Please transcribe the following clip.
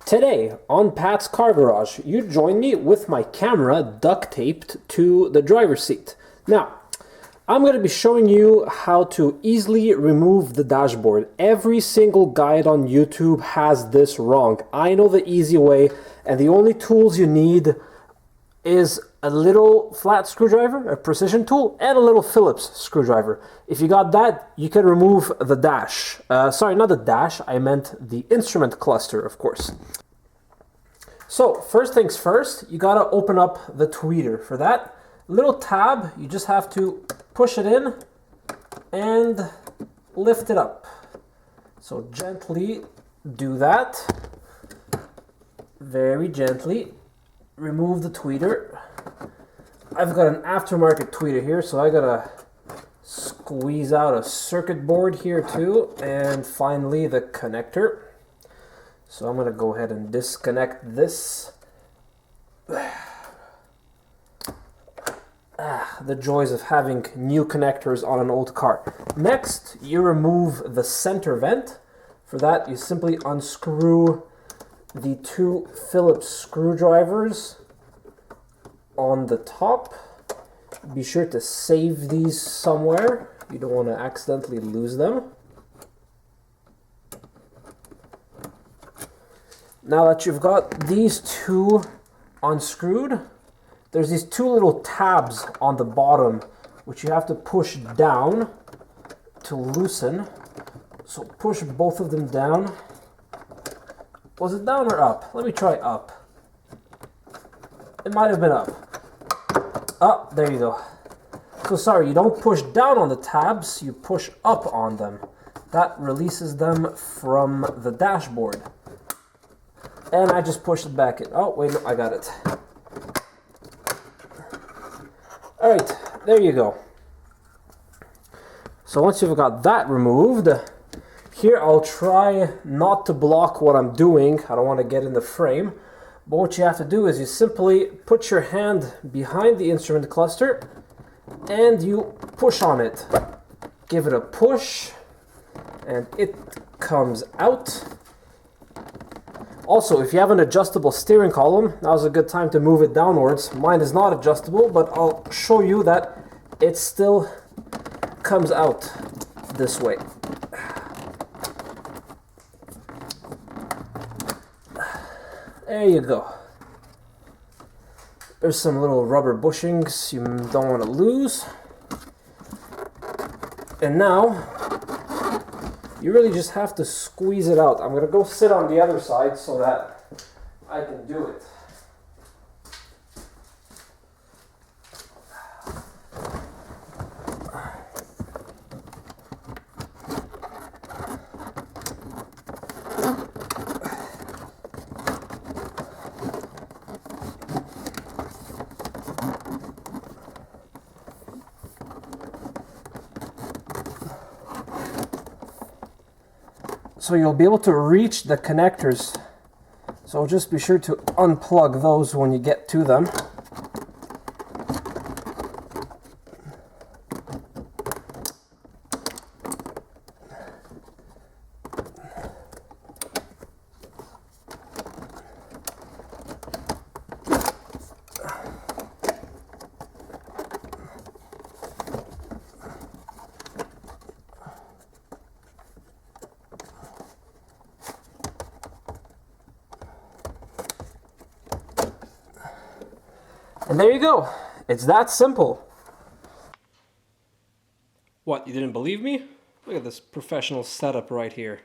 Today, on Pat's Car Garage, you join me with my camera duct taped to the driver's seat. Now, I'm going to be showing you how to easily remove the dashboard. Every single guide on YouTube has this wrong. I know the easy way, and the only tools you need is a little flat screwdriver, a precision tool, and a little Phillips screwdriver. If you got that, you can remove the dash. Sorry, not the dash, I meant the instrument cluster, of course. So, first things first, you gotta open up the tweeter. For that little tab, you just have to push it in and lift it up. So gently do that. Very gently. Remove the tweeter. I've got an aftermarket tweeter here, so I gotta squeeze out a circuit board here too, and finally the connector. So I'm gonna go ahead and disconnect this. The joys of having new connectors on an old car. Next, you remove the center vent. For that, you simply unscrew the two Phillips screwdrivers on the top. Be sure to save these somewhere. You don't want to accidentally lose them. Now that you've got these two unscrewed, there's these two little tabs on the bottom which you have to push down to loosen. So push both of them down. Was it down or up? Let me try up. It might have been up. Oh, there you go. So sorry, you don't push down on the tabs, you push up on them. That releases them from the dashboard. And I just pushed it back in. Oh, wait, no, I got it. Alright, there you go. So once you've got that removed, here I'll try not to block what I'm doing. I don't want to get in the frame. But what you have to do is you simply put your hand behind the instrument cluster and you push on it. Give it a push and it comes out. Also, if you have an adjustable steering column, now's a good time to move it downwards. Mine is not adjustable, but I'll show you that it still comes out this way. There you go. There's some little rubber bushings you don't want to lose. And now, you really just have to squeeze it out. I'm going to go sit on the other side so that I can do it. So you'll be able to reach the connectors. So just be sure to unplug those when you get to them. And there you go. It's that simple. What, you didn't believe me? Look at this professional setup right here.